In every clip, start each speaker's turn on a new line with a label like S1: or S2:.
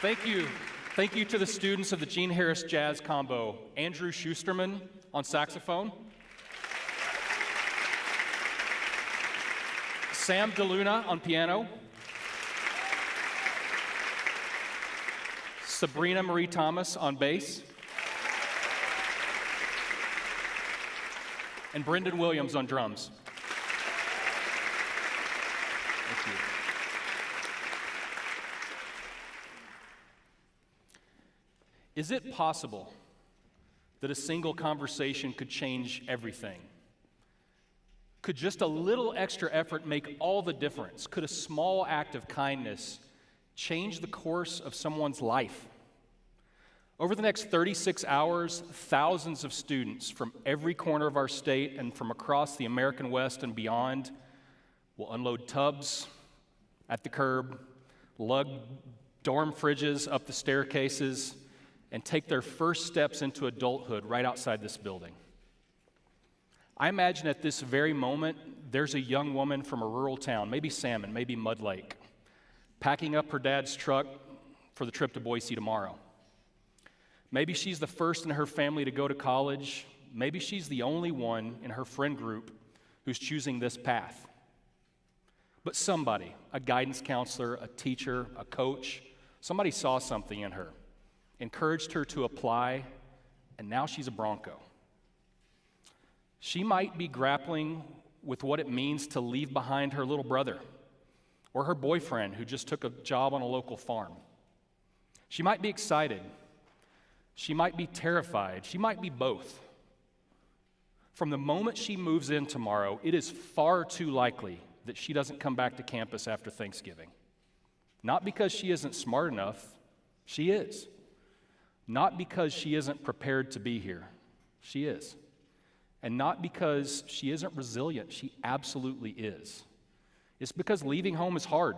S1: Thank you. Thank you to the students of the Gene Harris Jazz Combo. Andrew Schusterman on saxophone. Sam DeLuna on piano. Sabrina Marie Thomas on bass. And Brendan Williams on drums. Thank you. Is it possible that a single conversation could change everything? Could just a little extra effort make all the difference? Could a small act of kindness change the course of someone's life? Over the next 36 hours, thousands of students from every corner of our state and from across the American West and beyond will unload tubs at the curb, lug dorm fridges up the staircases, and take their first steps into adulthood right outside this building. I imagine at this very moment, there's a young woman from a rural town, maybe Salmon, maybe Mud Lake, packing up her dad's truck for the trip to Boise tomorrow. Maybe she's the first in her family to go to college. Maybe she's the only one in her friend group who's choosing this path. But somebody, a guidance counselor, a teacher, a coach, somebody saw something in her, encouraged her to apply, and now she's a Bronco. She might be grappling with what it means to leave behind her little brother or her boyfriend who just took a job on a local farm. She might be excited. She might be terrified. She might be both. From the moment she moves in tomorrow, it is far too likely that she doesn't come back to campus after Thanksgiving. Not because she isn't smart enough, she is. Not because she isn't prepared to be here, she is. And not because she isn't resilient, she absolutely is. It's because leaving home is hard.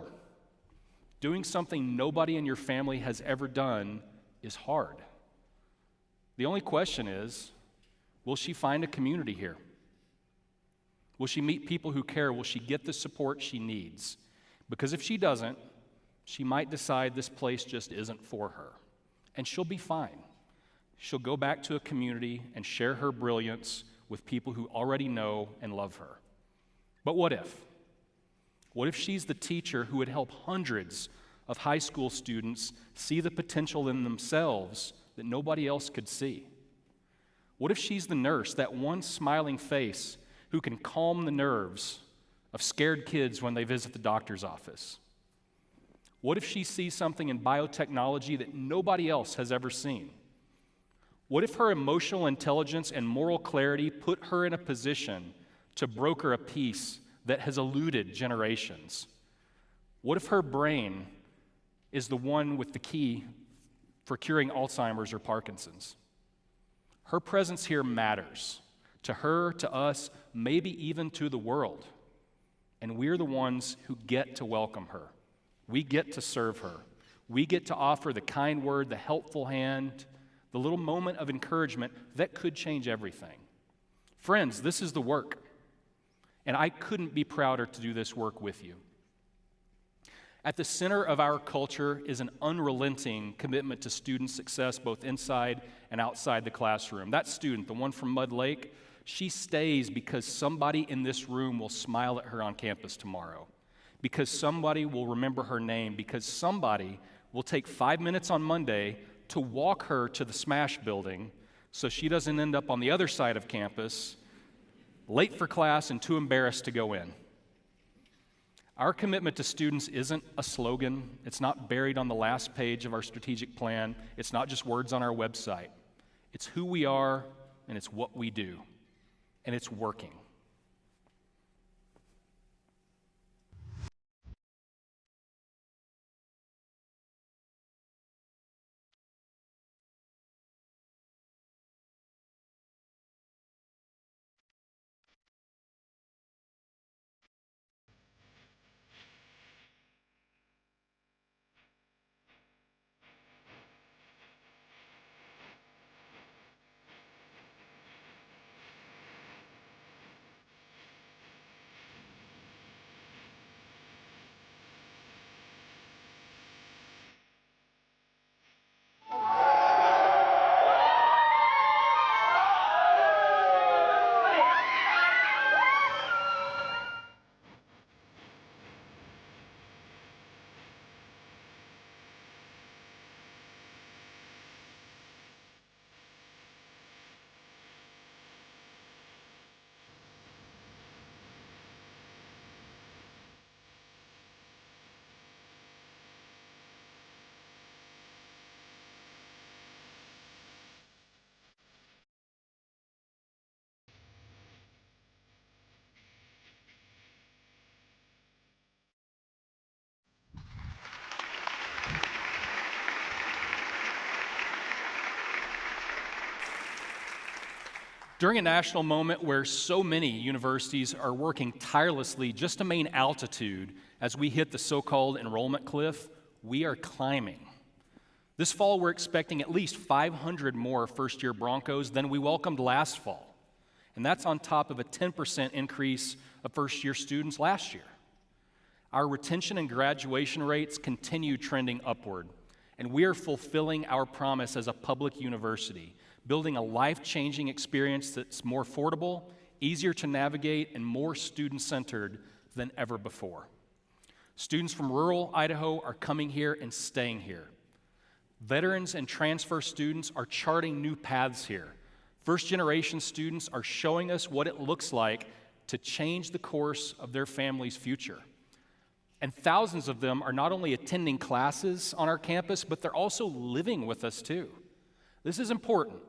S1: Doing something nobody in your family has ever done is hard. The only question is, will she find a community here? Will she meet people who care? Will she get the support she needs? Because if she doesn't, she might decide this place just isn't for her. And she'll be fine. She'll go back to a community and share her brilliance with people who already know and love her. But what if? What if she's the teacher who would help hundreds of high school students see the potential in themselves that nobody else could see? What if she's the nurse, that one smiling face who can calm the nerves of scared kids when they visit the doctor's office? What if she sees something in biotechnology that nobody else has ever seen? What if her emotional intelligence and moral clarity put her in a position to broker a peace that has eluded generations? What if her brain is the one with the key for curing Alzheimer's or Parkinson's? Her presence here matters to her, to us, maybe even to the world. And we're the ones who get to welcome her. We get to serve her. We get to offer the kind word, the helpful hand, the little moment of encouragement that could change everything. Friends, this is the work. And I couldn't be prouder to do this work with you. At the center of our culture is an unrelenting commitment to student success, both inside and outside the classroom. That student, the one from Mud Lake, she stays because somebody in this room will smile at her on campus tomorrow, because somebody will remember her name, because somebody will take 5 minutes on Monday to walk her to the Smash building so she doesn't end up on the other side of campus, late for class and too embarrassed to go in. Our commitment to students isn't a slogan. It's not buried on the last page of our strategic plan. It's not just words on our website. It's who we are, and it's what we do, and it's working. During a national moment where so many universities are working tirelessly just to maintain altitude as we hit the so-called enrollment cliff, we are climbing. This fall, we're expecting at least 500 more first-year Broncos than we welcomed last fall. And that's on top of a 10% increase of first-year students last year. Our retention and graduation rates continue trending upward, and we are fulfilling our promise as a public university, building a life-changing experience that's more affordable, easier to navigate, and more student-centered than ever before. Students from rural Idaho are coming here and staying here. Veterans and transfer students are charting new paths here. First-generation students are showing us what it looks like to change the course of their family's future. And thousands of them are not only attending classes on our campus, but they're also living with us too. This is important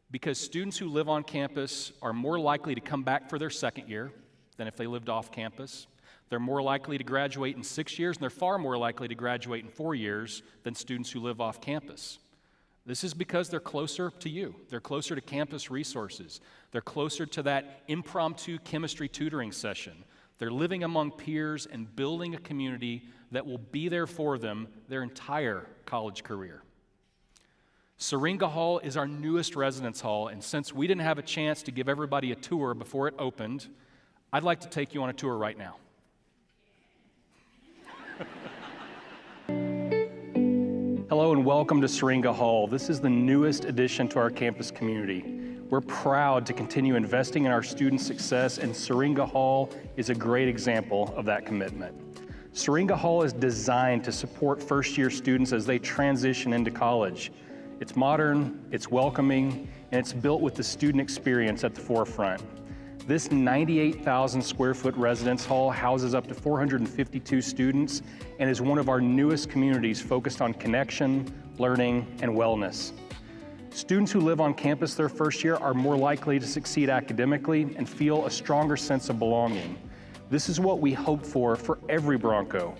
S1: because students who live on campus are more likely to come back for their second year than if they lived off campus. They're more likely to graduate in 6 years, and they're far more likely to graduate in 4 years than students who live off campus. This is because they're closer to you. They're closer to campus resources. They're closer to that impromptu chemistry tutoring session. They're living among peers and building a community that will be there for them their entire college career. Syringa Hall is our newest residence hall, and since we didn't have a chance to give everybody a tour before it opened, I'd like to take you on a tour right now. Hello and welcome to Syringa Hall. This is the newest addition to our campus community. We're proud to continue investing in our student success, and Syringa Hall is a great example of that commitment. Syringa Hall is designed to support first-year students as they transition into college. It's modern, it's welcoming, and it's built with the student experience at the forefront. This 98,000 square foot residence hall houses up to 452 students and is one of our newest communities focused on connection, learning, and wellness. Students who live on campus their first year are more likely to succeed academically and feel a stronger sense of belonging. This is what we hope for every Bronco.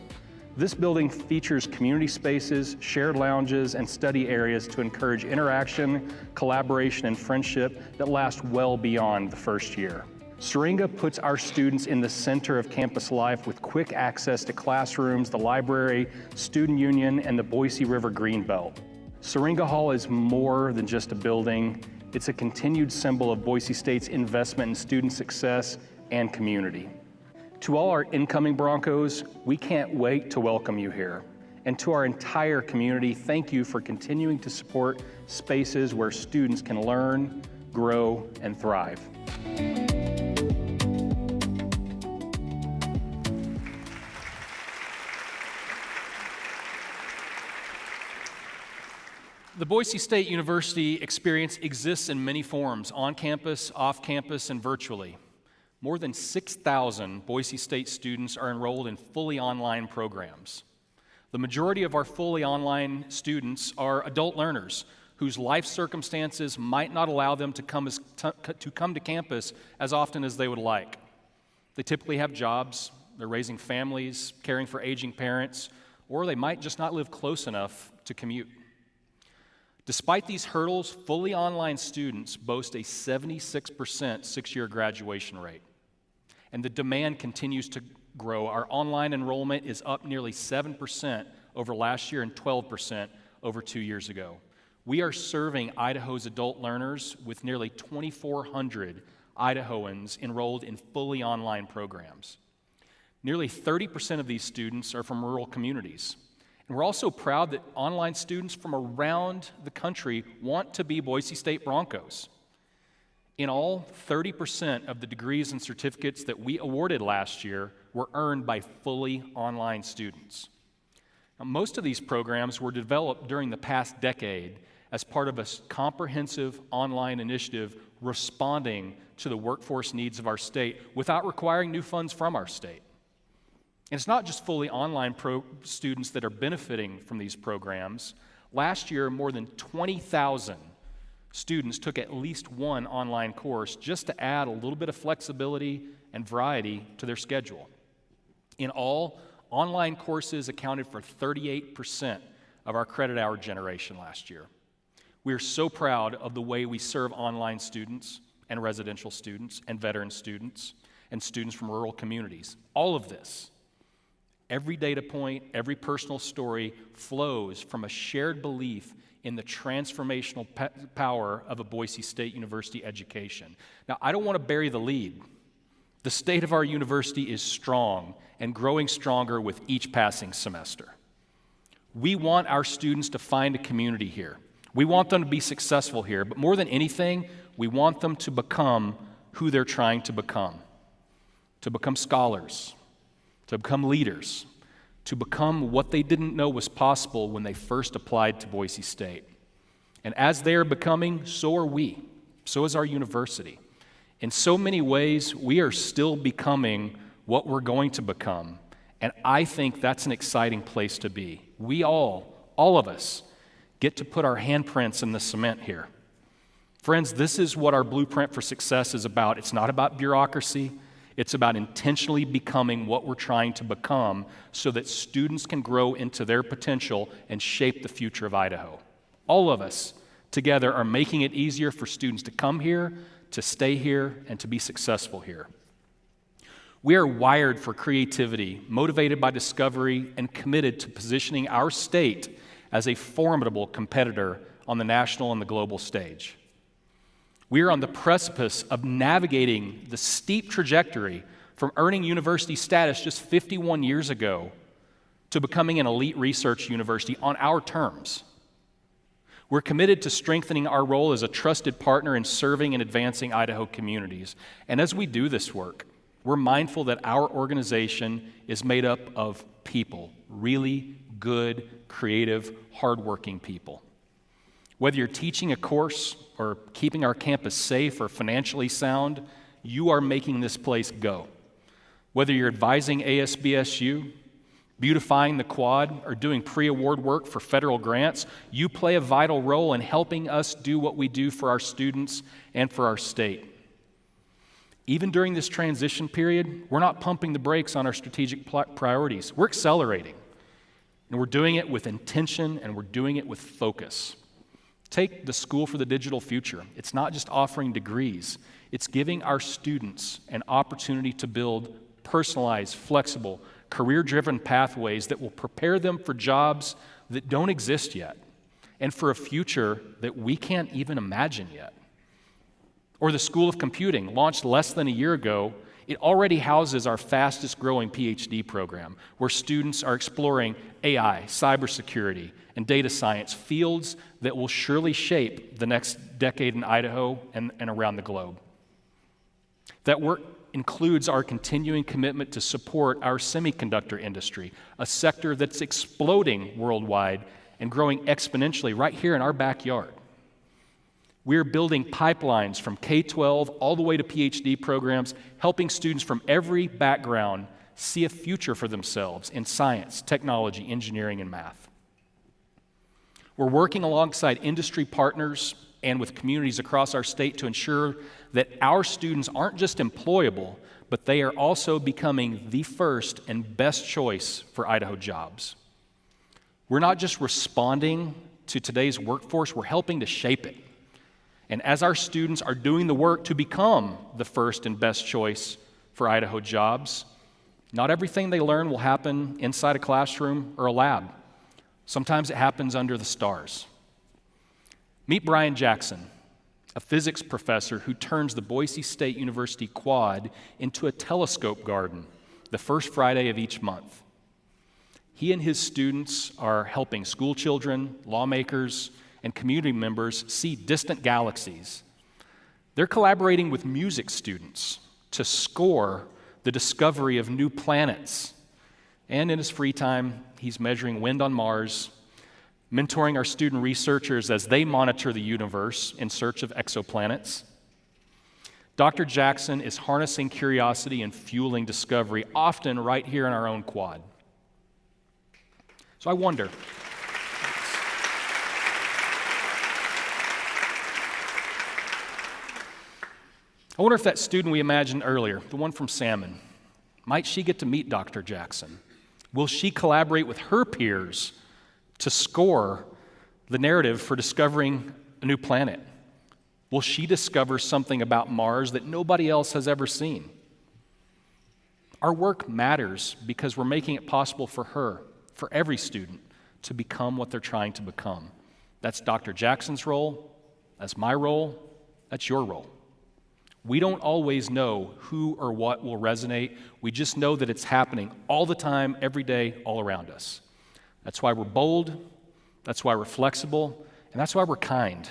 S1: This building features community spaces, shared lounges, and study areas to encourage interaction, collaboration, and friendship that last well beyond the first year. Syringa puts our students in the center of campus life with quick access to classrooms, the library, student union, and the Boise River Greenbelt. Syringa Hall is more than just a building. It's a continued symbol of Boise State's investment in student success and community. To all our incoming Broncos, we can't wait to welcome you here. And to our entire community, thank you for continuing to support spaces where students can learn, grow, and thrive. The Boise State University experience exists in many forms, on campus, off campus, and virtually. More than 6,000 Boise State students are enrolled in fully online programs. The majority of our fully online students are adult learners whose life circumstances might not allow them to come to campus as often as they would like. They typically have jobs, they're raising families, caring for aging parents, or they might just not live close enough to commute. Despite these hurdles, fully online students boast a 76% six-year graduation rate. And the demand continues to grow. Our online enrollment is up nearly 7% over last year and 12% over 2 years ago. We are serving Idaho's adult learners with nearly 2,400 Idahoans enrolled in fully online programs. Nearly 30% of these students are from rural communities. And we're also proud that online students from around the country want to be Boise State Broncos. In all, 30% of the degrees and certificates that we awarded last year were earned by fully online students. Now, most of these programs were developed during the past decade as part of a comprehensive online initiative responding to the workforce needs of our state without requiring new funds from our state. And it's not just fully online students that are benefiting from these programs. Last year, more than 20,000 students took at least one online course just to add a little bit of flexibility and variety to their schedule. In all, online courses accounted for 38% of our credit hour generation last year. We are so proud of the way we serve online students and residential students and veteran students and students from rural communities. All of this, every data point, every personal story flows from a shared belief in the transformational power of a Boise State University education. Now, I don't want to bury the lead. The state of our university is strong and growing stronger with each passing semester. We want our students to find a community here. We want them to be successful here, but more than anything, we want them to become who they're trying to become scholars, to become leaders, to become what they didn't know was possible when they first applied to Boise State. And as they are becoming, so are we. So is our university. In so many ways, we are still becoming what we're going to become. And I think that's an exciting place to be. We all of us, get to put our handprints in the cement here. Friends, this is what our blueprint for success is about. It's not about bureaucracy. It's about intentionally becoming what we're trying to become so that students can grow into their potential and shape the future of Idaho. All of us together are making it easier for students to come here, to stay here, and to be successful here. We are wired for creativity, motivated by discovery, and committed to positioning our state as a formidable competitor on the national and the global stage. We are on the precipice of navigating the steep trajectory from earning university status just 51 years ago to becoming an elite research university on our terms. We're committed to strengthening our role as a trusted partner in serving and advancing Idaho communities. And as we do this work, we're mindful that our organization is made up of people, really good, creative, hardworking people. Whether you're teaching a course or keeping our campus safe or financially sound, you are making this place go. Whether you're advising ASBSU, beautifying the quad, or doing pre-award work for federal grants, you play a vital role in helping us do what we do for our students and for our state. Even during this transition period, we're not pumping the brakes on our strategic priorities. We're accelerating, and we're doing it with intention, and we're doing it with focus. Take the School for the Digital Future. It's not just offering degrees. It's giving our students an opportunity to build personalized, flexible, career-driven pathways that will prepare them for jobs that don't exist yet and for a future that we can't even imagine yet. Or the School of Computing, launched less than a year ago, it already houses our fastest growing PhD program, where students are exploring AI, cybersecurity, and data science, fields that will surely shape the next decade in Idaho and around the globe. That work includes our continuing commitment to support our semiconductor industry, a sector that's exploding worldwide and growing exponentially right here in our backyard. We're building pipelines from K-12 all the way to PhD programs, helping students from every background see a future for themselves in science, technology, engineering, and math. We're working alongside industry partners and with communities across our state to ensure that our students aren't just employable, but they are also becoming the first and best choice for Idaho jobs. We're not just responding to today's workforce, we're helping to shape it. And as our students are doing the work to become the first and best choice for Idaho jobs, not everything they learn will happen inside a classroom or a lab. Sometimes it happens under the stars. Meet Brian Jackson, a physics professor who turns the Boise State University quad into a telescope garden the first Friday of each month. He and his students are helping school children, lawmakers, and community members see distant galaxies. They're collaborating with music students to score the discovery of new planets. And in his free time, he's measuring wind on Mars, mentoring our student researchers as they monitor the universe in search of exoplanets. Dr. Jackson is harnessing curiosity and fueling discovery, often right here in our own quad. So I wonder, if that student we imagined earlier, the one from Salmon, might she get to meet Dr. Jackson? Will she collaborate with her peers to score the narrative for discovering a new planet? Will she discover something about Mars that nobody else has ever seen? Our work matters because we're making it possible for her, for every student, to become what they're trying to become. That's Dr. Jackson's role, that's my role, that's your role. We don't always know who or what will resonate. We just know that it's happening all the time, every day, all around us. That's why we're bold, that's why we're flexible, and that's why we're kind.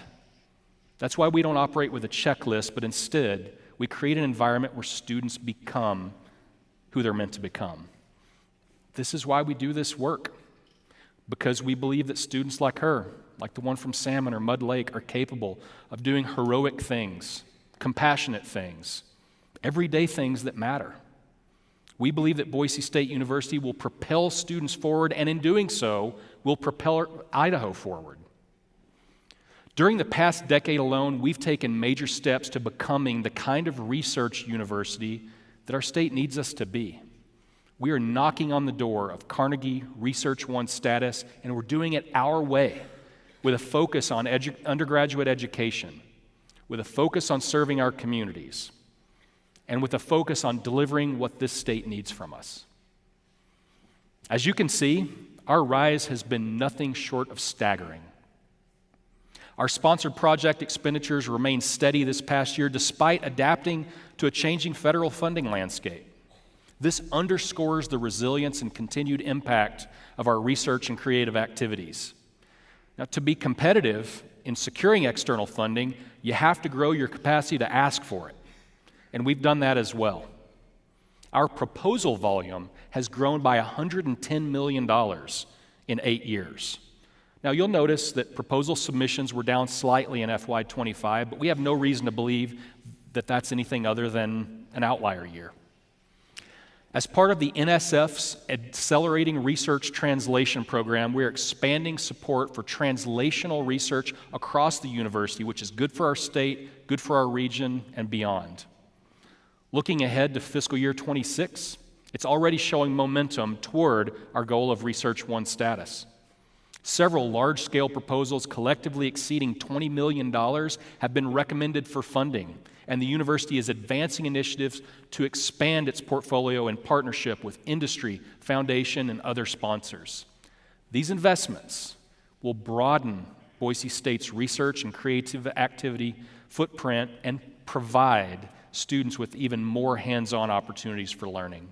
S1: That's why we don't operate with a checklist, but instead, we create an environment where students become who they're meant to become. This is why we do this work, because we believe that students like her, like the one from Salmon or Mud Lake, are capable of doing heroic things, compassionate things, everyday things that matter. We believe that Boise State University will propel students forward, and in doing so, will propel Idaho forward. During the past decade alone, we've taken major steps to becoming the kind of research university that our state needs us to be. We are knocking on the door of Carnegie Research One status, and we're doing it our way, with a focus on undergraduate education, with a focus on serving our communities, and with a focus on delivering what this state needs from us. As you can see, our rise has been nothing short of staggering. Our sponsored project expenditures remained steady this past year despite adapting to a changing federal funding landscape. This underscores the resilience and continued impact of our research and creative activities. Now, to be competitive in securing external funding, you have to grow your capacity to ask for it, and we've done that as well. Our proposal volume has grown by $110 million in 8 years. Now, you'll notice that proposal submissions were down slightly in FY25, but we have no reason to believe that that's anything other than an outlier year. As part of the NSF's Accelerating Research Translation Program, we're expanding support for translational research across the university, which is good for our state, good for our region, and beyond. Looking ahead to fiscal year 26, it's already showing momentum toward our goal of Research One status. Several large-scale proposals collectively exceeding $20 million have been recommended for funding, and the university is advancing initiatives to expand its portfolio in partnership with industry, foundation, and other sponsors. These investments will broaden Boise State's research and creative activity footprint and provide students with even more hands-on opportunities for learning.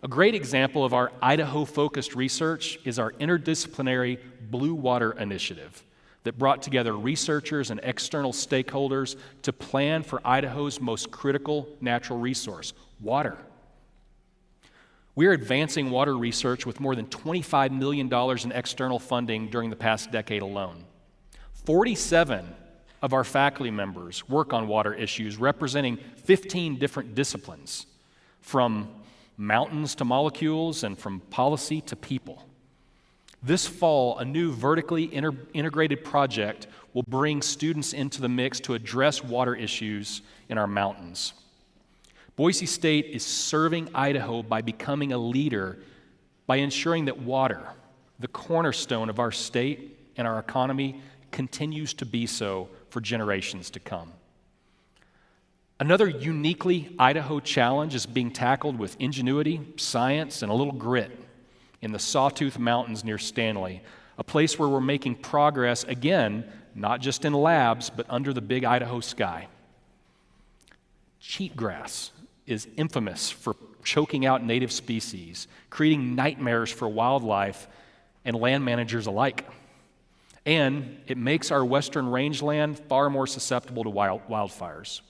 S1: A great example of our Idaho-focused research is our interdisciplinary Blue Water Initiative that brought together researchers and external stakeholders to plan for Idaho's most critical natural resource, water. We are advancing water research with more than $25 million in external funding during the past decade alone. 47 of our faculty members work on water issues representing 15 different disciplines, from mountains to molecules and from policy to people. This fall, a new vertically integrated project will bring students into the mix to address water issues in our mountains. Boise State is serving Idaho by becoming a leader by ensuring that water, the cornerstone of our state and our economy, continues to be so for generations to come. Another uniquely Idaho challenge is being tackled with ingenuity, science, and a little grit in the Sawtooth Mountains near Stanley, a place where we're making progress, again, not just in labs, but under the big Idaho sky. Cheatgrass is infamous for choking out native species, creating nightmares for wildlife and land managers alike. And it makes our western rangeland far more susceptible to wildfires.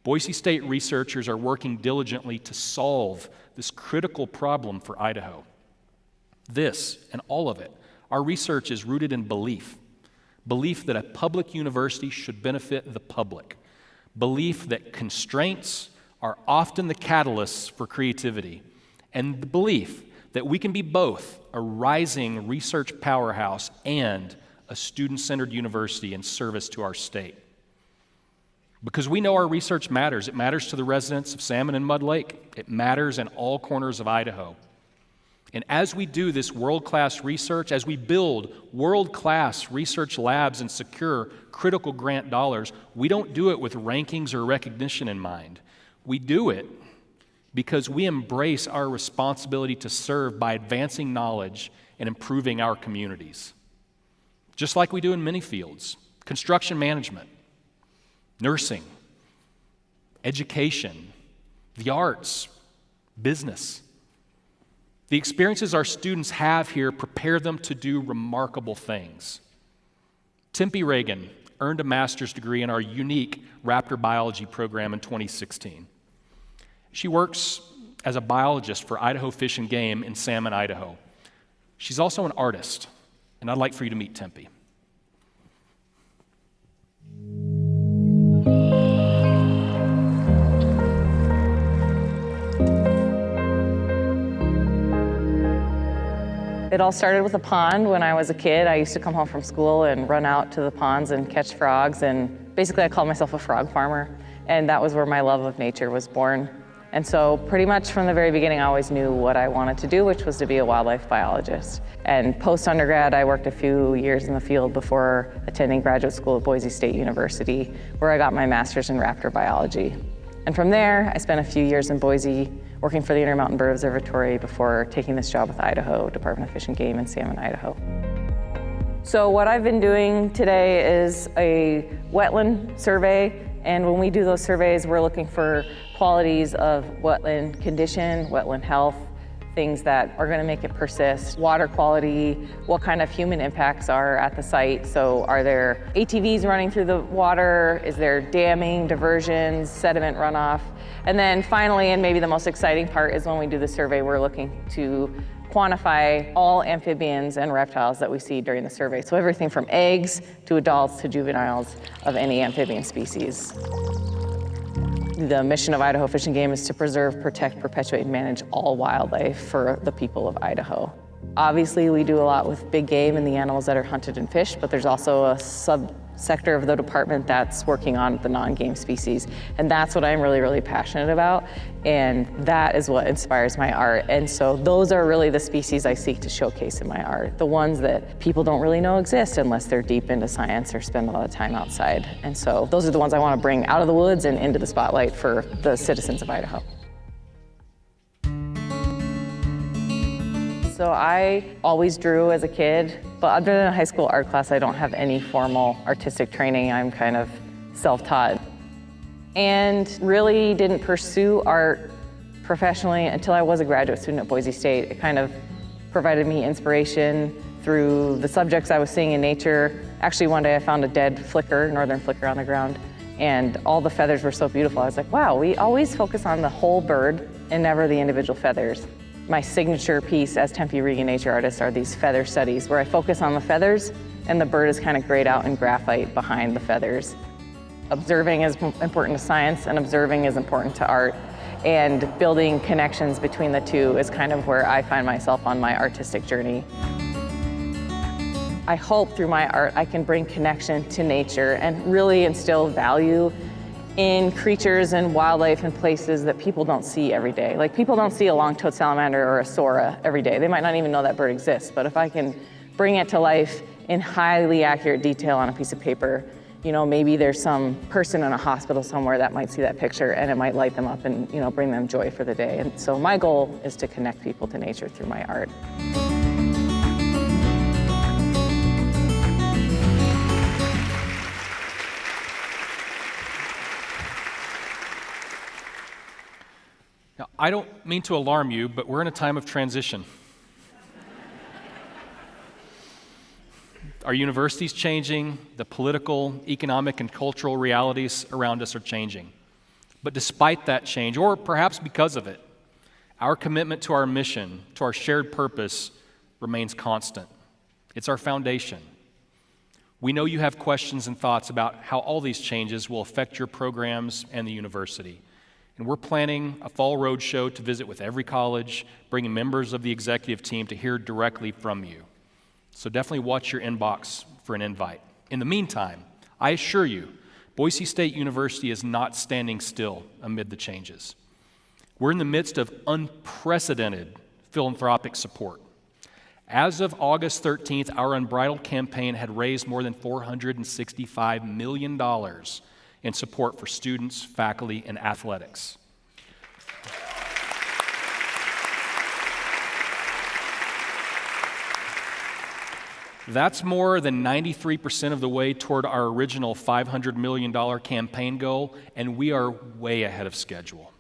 S1: Boise State researchers are working diligently to solve this critical problem for Idaho. This, and all of it, our research is rooted in belief that a public university should benefit the public, belief that constraints are often the catalysts for creativity, and the belief that we can be both a rising research powerhouse and a student-centered university in service to our state. Because we know our research matters. It matters to the residents of Salmon and Mud Lake. It matters in all corners of Idaho. And as we do this world-class research, as we build world-class research labs and secure critical grant dollars, we don't do it with rankings or recognition in mind. We do it because we embrace our responsibility to serve by advancing knowledge and improving our communities. Just like we do in many fields: construction management, nursing, education, the arts, business. The experiences our students have here prepare them to do remarkable things. Tempe Reagan earned a master's degree in our unique raptor biology program in 2016. She works as a biologist for Idaho Fish and Game in Salmon, Idaho. She's also an artist, and I'd like for you to meet Tempe.
S2: It all started with a pond when I was a kid. I used to come home from school and run out to the ponds and catch frogs, and basically I called myself a frog farmer, and that was where my love of nature was born. And so pretty much from the very beginning I always knew what I wanted to do, which was to be a wildlife biologist. And post-undergrad I worked a few years in the field before attending graduate school at Boise State University, where I got my master's in raptor biology. And from there I spent a few years in Boise working for the Intermountain Bird Observatory before taking this job with Idaho Department of Fish and Game in Salmon, Idaho. So what I've been doing today is a wetland survey, and when we do those surveys, we're looking for qualities of wetland condition, wetland health, things that are going to make it persist, water quality, what kind of human impacts are at the site. So are there ATVs running through the water? Is there damming, diversions, sediment runoff? And then finally, and maybe the most exciting part, is when we do the survey, we're looking to quantify all amphibians and reptiles that we see during the survey. So everything from eggs to adults to juveniles of any amphibian species. The mission of Idaho Fish and Game is to preserve, protect, perpetuate, and manage all wildlife for the people of Idaho. Obviously, we do a lot with big game and the animals that are hunted and fished, but there's also a subsector of the department that's working on the non-game species. And that's what I'm really, really passionate about. And that is what inspires my art. And so those are really the species I seek to showcase in my art. The ones that people don't really know exist unless they're deep into science or spend a lot of time outside. And so those are the ones I want to bring out of the woods and into the spotlight for the citizens of Idaho. So I always drew as a kid, but other than a high school art class, I don't have any formal artistic training. I'm kind of self-taught. And really didn't pursue art professionally until I was a graduate student at Boise State. It kind of provided me inspiration through the subjects I was seeing in nature. Actually, one day I found a dead flicker, northern flicker on the ground, and all the feathers were so beautiful. I was like, wow, we always focus on the whole bird and never the individual feathers. My signature piece as Tempe Reagan nature artist are these feather studies, where I focus on the feathers and the bird is kind of grayed out in graphite behind the feathers. Observing is important to science and observing is important to art, and building connections between the two is kind of where I find myself on my artistic journey. I hope through my art I can bring connection to nature and really instill value in creatures and wildlife and places that people don't see every day. Like, people don't see a long-toed salamander or a sora every day. They might not even know that bird exists, but if I can bring it to life in highly accurate detail on a piece of paper, you know, maybe there's some person in a hospital somewhere that might see that picture and it might light them up and, you know, bring them joy for the day. And so my goal is to connect people to nature through my art.
S1: Now, I don't mean to alarm you, but we're in a time of transition. Our university's changing, the political, economic, and cultural realities around us are changing. But despite that change, or perhaps because of it, our commitment to our mission, to our shared purpose, remains constant. It's our foundation. We know you have questions and thoughts about how all these changes will affect your programs and the university. And we're planning a fall roadshow to visit with every college, bringing members of the executive team to hear directly from you. So definitely watch your inbox for an invite. In the meantime, I assure you, Boise State University is not standing still amid the changes. We're in the midst of unprecedented philanthropic support. As of August 13th, our Unbridled campaign had raised more than $465 million in support for students, faculty, and athletics. That's more than 93% of the way toward our original $500 million campaign goal, and we are way ahead of schedule.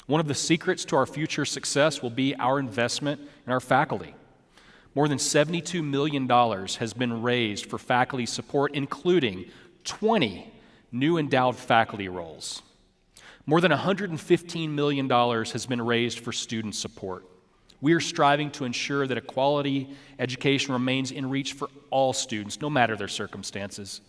S1: One of the secrets to our future success will be our investment in our faculty. More than $72 million has been raised for faculty support, including 20 new endowed faculty roles. More than $115 million has been raised for student support. We are striving to ensure that a quality education remains in reach for all students, no matter their circumstances.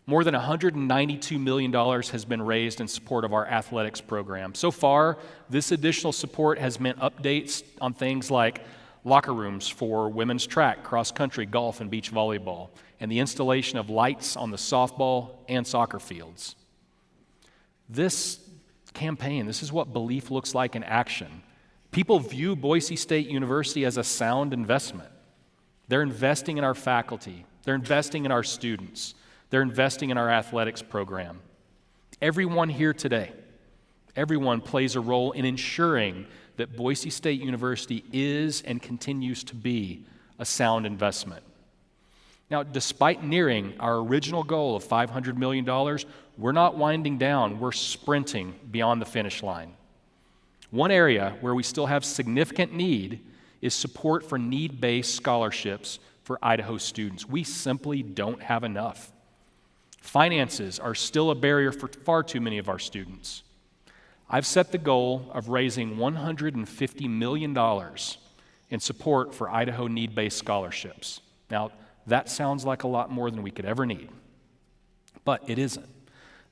S1: More than $192 million has been raised in support of our athletics program. So far, this additional support has meant updates on things like locker rooms for women's track, cross country, golf, and beach volleyball, and the installation of lights on the softball and soccer fields. This campaign, this is what belief looks like in action. People view Boise State University as a sound investment. They're investing in our faculty. They're investing in our students. They're investing in our athletics program. Everyone here today, everyone plays a role in ensuring that Boise State University is and continues to be a sound investment. Now, despite nearing our original goal of $500 million, we're not winding down. We're sprinting beyond the finish line. One area where we still have significant need is support for need-based scholarships for Idaho students. We simply don't have enough. Finances are still a barrier for far too many of our students. I've set the goal of raising $150 million in support for Idaho need-based scholarships. Now, that sounds like a lot more than we could ever need, but it isn't.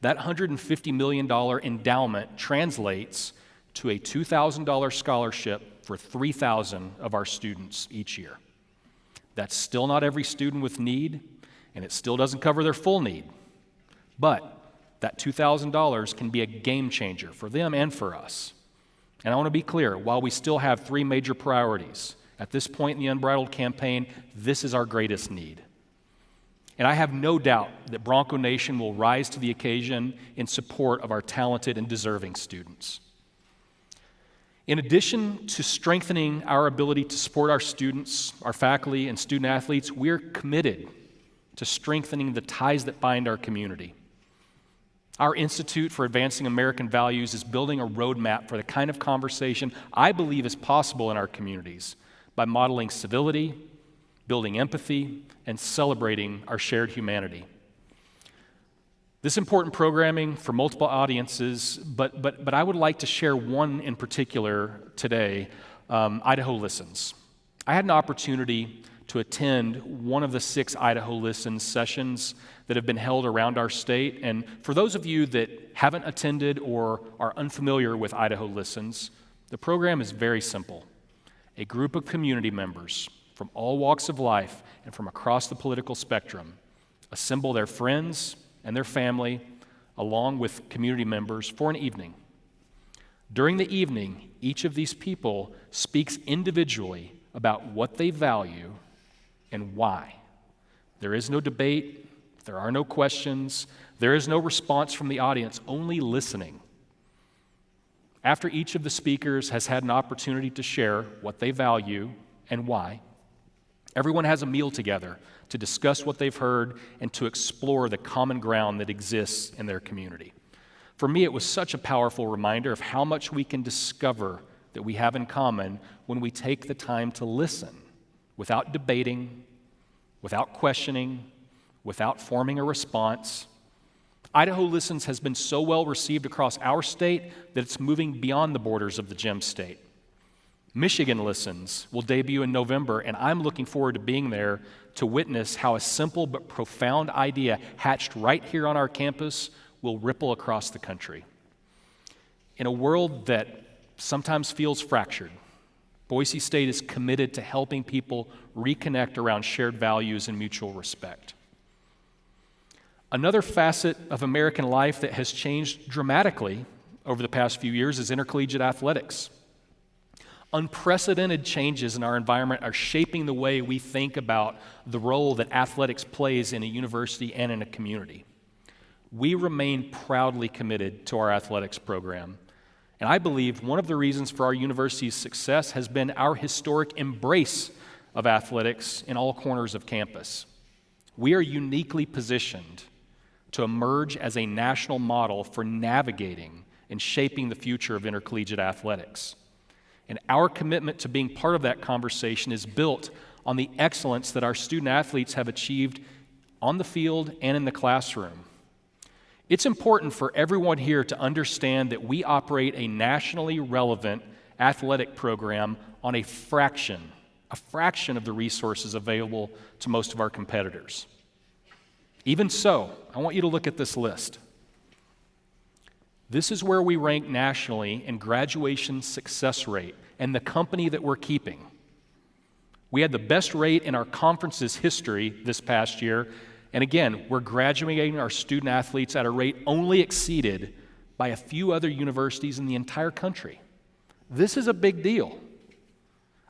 S1: That $150 million endowment translates to a $2,000 scholarship for 3,000 of our students each year. That's still not every student with need, and it still doesn't cover their full need. But that $2,000 can be a game changer for them and for us. And I want to be clear, while we still have three major priorities, at this point in the Unbridled campaign, this is our greatest need. And I have no doubt that Bronco Nation will rise to the occasion in support of our talented and deserving students. In addition to strengthening our ability to support our students, our faculty, and student athletes, we're committed to strengthening the ties that bind our community. Our Institute for Advancing American Values is building a roadmap for the kind of conversation I believe is possible in our communities by modeling civility, building empathy, and celebrating our shared humanity. This important programming for multiple audiences, but I would like to share one in particular today, Idaho Listens. I had an opportunity to attend one of the 6 Idaho Listens sessions that have been held around our state, and for those of you that haven't attended or are unfamiliar with Idaho Listens, the program is very simple. A group of community members from all walks of life and from across the political spectrum assemble their friends and their family, along with community members, for an evening. During the evening, each of these people speaks individually about what they value and why. There is no debate, there are no questions, there is no response from the audience, only listening. After each of the speakers has had an opportunity to share what they value and why, everyone has a meal together to discuss what they've heard and to explore the common ground that exists in their community. For me, it was such a powerful reminder of how much we can discover that we have in common when we take the time to listen without debating, without questioning, without forming a response. Idaho Listens has been so well received across our state that it's moving beyond the borders of the Gem State. Michigan Listens will debut in November, and I'm looking forward to being there to witness how a simple but profound idea hatched right here on our campus will ripple across the country. In a world that sometimes feels fractured, Boise State is committed to helping people reconnect around shared values and mutual respect. Another facet of American life that has changed dramatically over the past few years is intercollegiate athletics. Unprecedented changes in our environment are shaping the way we think about the role that athletics plays in a university and in a community. We remain proudly committed to our athletics program, and I believe one of the reasons for our university's success has been our historic embrace of athletics in all corners of campus. We are uniquely positioned to emerge as a national model for navigating and shaping the future of intercollegiate athletics. And our commitment to being part of that conversation is built on the excellence that our student athletes have achieved on the field and in the classroom. It's important for everyone here to understand that we operate a nationally relevant athletic program on a fraction of the resources available to most of our competitors. Even so, I want you to look at this list. This is where we rank nationally in graduation success rate and the company that we're keeping. We had the best rate in our conference's history this past year, and again, we're graduating our student athletes at a rate only exceeded by a few other universities in the entire country. This is a big deal.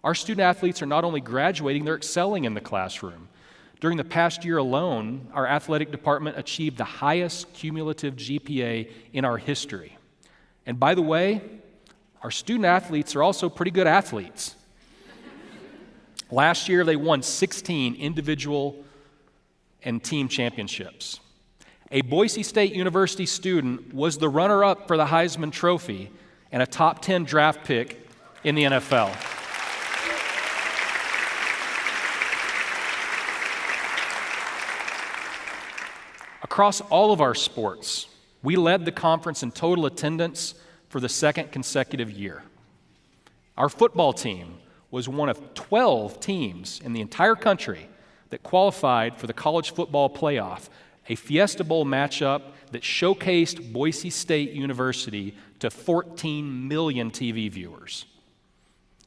S1: Our student athletes are not only graduating, they're excelling in the classroom. During the past year alone, our athletic department achieved the highest cumulative GPA in our history. And by the way, our student athletes are also pretty good athletes. Last year, they won 16 individual and team championships. A Boise State University student was the runner-up for the Heisman Trophy and a top 10 draft pick in the NFL. Across all of our sports, we led the conference in total attendance for the second consecutive year. Our football team was one of 12 teams in the entire country that qualified for the college football playoff, a Fiesta Bowl matchup that showcased Boise State University to 14 million TV viewers.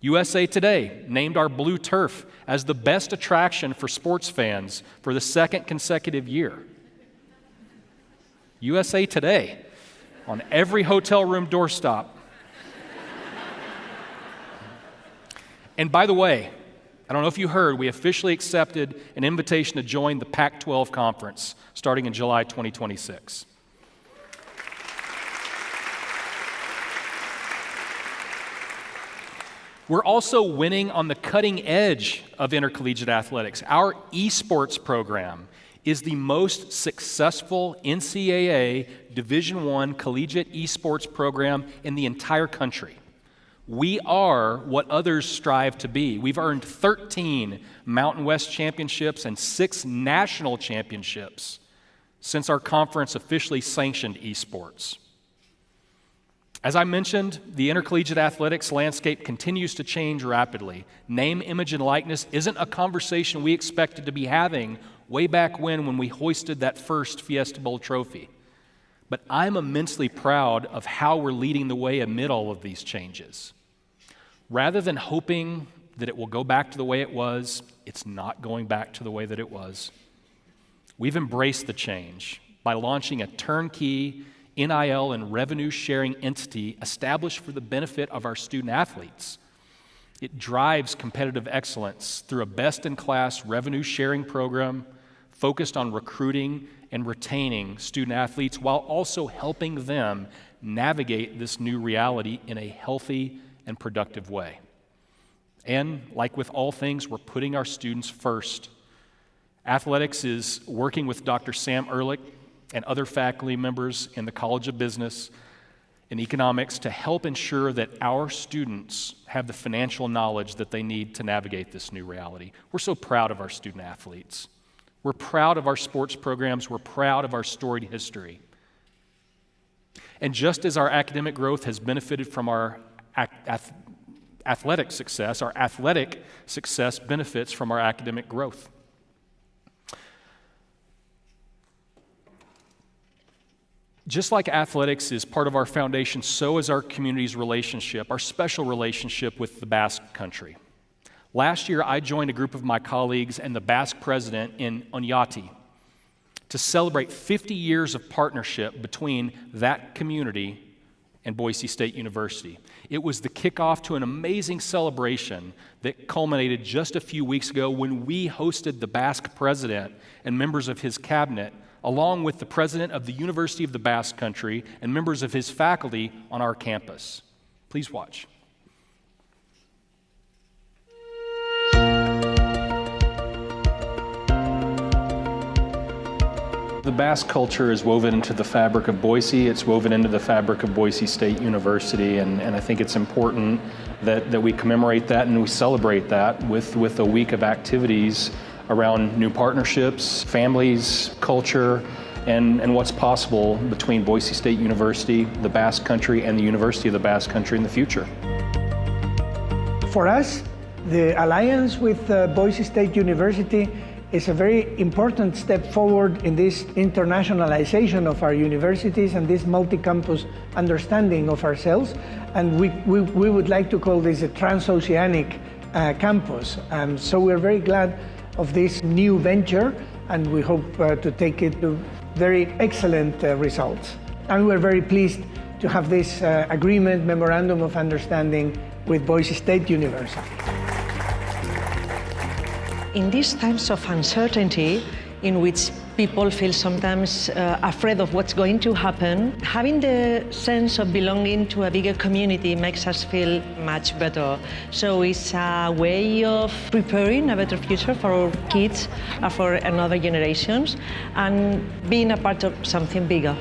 S1: USA Today named our blue turf as the best attraction for sports fans for the second consecutive year. USA Today on every hotel room doorstop. And by the way, I don't know if you heard, we officially accepted an invitation to join the Pac-12 conference starting in July 2026. We're also winning on the cutting edge of intercollegiate athletics. Our esports program is the most successful NCAA Division I collegiate esports program in the entire country. We are what others strive to be. We've earned 13 Mountain West championships and 6 national championships since our conference officially sanctioned esports. As I mentioned, the intercollegiate athletics landscape continues to change rapidly. Name, image, and likeness isn't a conversation we expected to be having way back when we hoisted that first Fiesta Bowl trophy. But I'm immensely proud of how we're leading the way amid all of these changes. Rather than hoping that it will go back to the way it was, it's not going back to the way that it was. We've embraced the change by launching a turnkey NIL and revenue-sharing entity established for the benefit of our student athletes. It drives competitive excellence through a best-in-class revenue-sharing program focused on recruiting and retaining student athletes while also helping them navigate this new reality in a healthy and productive way. And like with all things, we're putting our students first. Athletics is working with Dr. Sam Ehrlich and other faculty members in the College of Business and Economics to help ensure that our students have the financial knowledge that they need to navigate this new reality. We're so proud of our student athletes. We're proud of our sports programs. We're proud of our storied history. And just as our academic growth has benefited from our athletic success, our athletic success benefits from our academic growth. Just like athletics is part of our foundation, so is our community's relationship, our special relationship with the Basque country. Last year, I joined a group of my colleagues and the Basque president in Oñati to celebrate 50 years of partnership between that community and Boise State University. It was the kickoff to an amazing celebration that culminated just a few weeks ago when we hosted the Basque president and members of his cabinet, along with the president of the University of the Basque Country and members of his faculty on our campus. Please watch. The Basque culture is woven into the fabric of Boise. It's woven into the fabric of Boise State University, and I think it's important that we commemorate that and we celebrate that with a week of activities around new partnerships, families, culture, and what's possible between Boise State University, the Basque Country, and the University of the Basque Country in the future.
S3: For us, the alliance with Boise State University is a very important step forward in this internationalization of our universities and this multi-campus understanding of ourselves. And we would like to call this a transoceanic campus. So we're very glad of this new venture, and we hope to take it to very excellent results. And we're very pleased to have this agreement, memorandum of understanding with Boise State University.
S4: In these times of uncertainty, in which people feel sometimes afraid of what's going to happen, having the sense of belonging to a bigger community makes us feel much better. So it's a way of preparing a better future for our kids, for another generations, and being a part of something bigger.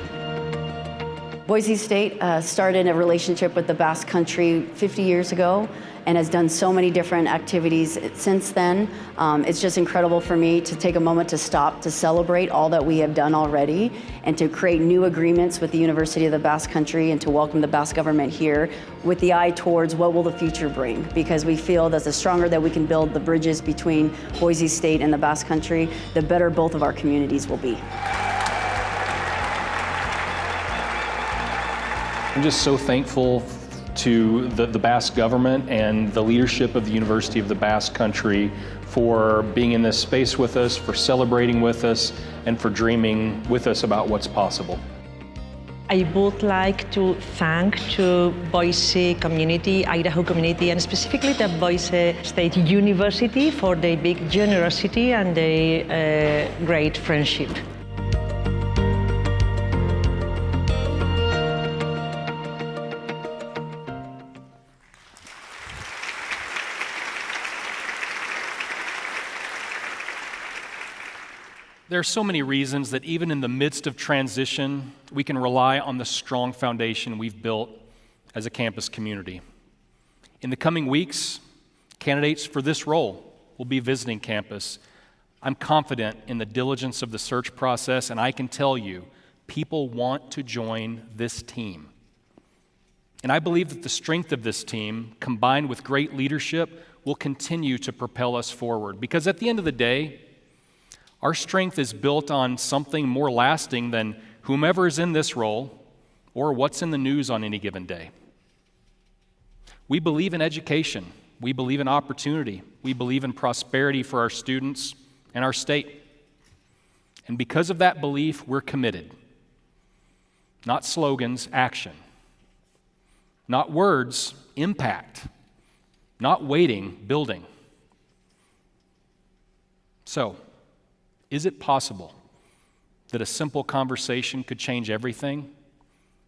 S5: Boise State started a relationship with the Basque Country 50 years ago and has done so many different activities since then. It's just incredible for me to take a moment to stop to celebrate all that we have done already and to create new agreements with the University of the Basque Country and to welcome the Basque government here with the eye towards what will the future bring, because we feel that the stronger that we can build the bridges between Boise State and the Basque Country, the better both of our communities will be.
S1: I'm just so thankful to the Basque government and the leadership of the University of the Basque Country for being in this space with us, for celebrating with us, and for dreaming with us about what's possible.
S4: I would like to thank to Boise community, Idaho community, and specifically the Boise State University for their big generosity and their great friendship.
S1: There are so many reasons that even in the midst of transition, we can rely on the strong foundation we've built as a campus community. In the coming weeks, candidates for this role will be visiting campus. I'm confident in the diligence of the search process, and I can tell you, people want to join this team. And I believe that the strength of this team, combined with great leadership, will continue to propel us forward. Because at the end of the day, our strength is built on something more lasting than whomever is in this role or what's in the news on any given day. We believe in education. We believe in opportunity. We believe in prosperity for our students and our state. And because of that belief, we're committed. Not slogans, action. Not words, impact. Not waiting, building. So, is it possible that a simple conversation could change everything?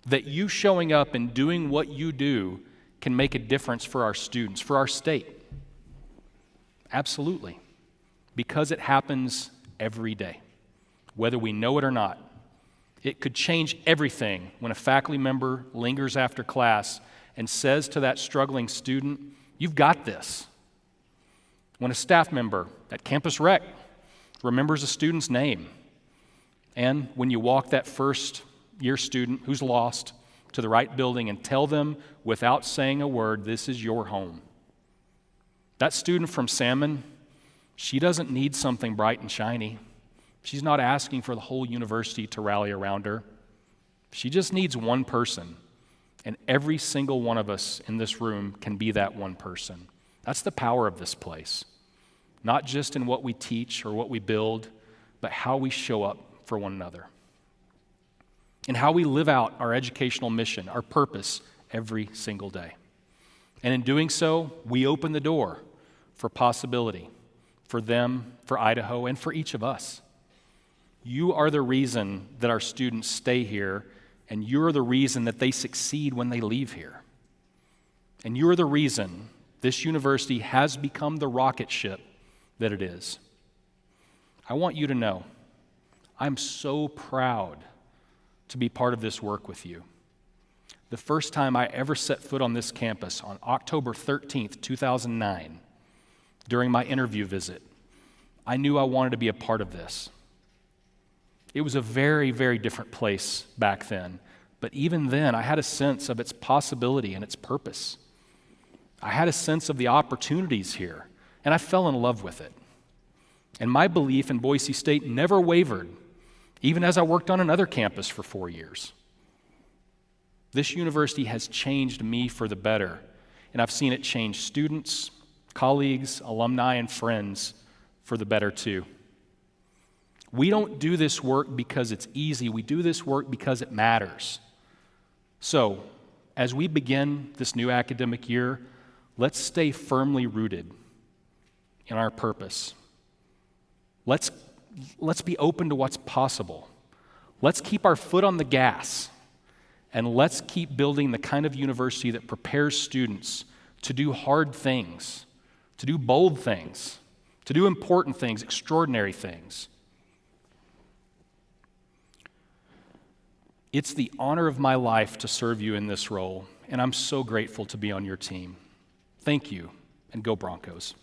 S1: That you showing up and doing what you do can make a difference for our students, for our state? Absolutely. Because it happens every day, whether we know it or not. It could change everything when a faculty member lingers after class and says to that struggling student, "You've got this." When a staff member at Campus Rec remembers a student's name. And when you walk that first year student who's lost to the right building and tell them without saying a word, "This is your home." That student from Salmon, she doesn't need something bright and shiny. She's not asking for the whole university to rally around her. She just needs one person. And every single one of us in this room can be that one person. That's the power of this place. Not just in what we teach or what we build, but how we show up for one another. in how we live out our educational mission, our purpose, every single day. And in doing so, we open the door for possibility, for them, for Idaho, and for each of us. You are the reason that our students stay here, and you're the reason that they succeed when they leave here. And you're the reason this university has become the rocket ship that it is. I want you to know, I'm so proud to be part of this work with you. The first time I ever set foot on this campus, on October 13th, 2009, during my interview visit, I knew I wanted to be a part of this. It was a very, very different place back then, but even then, I had a sense of its possibility and its purpose. I had a sense of the opportunities here, and I fell in love with it. And my belief in Boise State never wavered, even as I worked on another campus for 4 years. This university has changed me for the better, and I've seen it change students, colleagues, alumni, and friends for the better too. We don't do this work because it's easy. We do this work because it matters. So, as we begin this new academic year, let's stay firmly rooted in our purpose. Let's be open to what's possible. Let's keep our foot on the gas, and let's keep building the kind of university that prepares students to do hard things, to do bold things, to do important things, extraordinary things. It's the honor of my life to serve you in this role, and I'm so grateful to be on your team. Thank you, and go Broncos.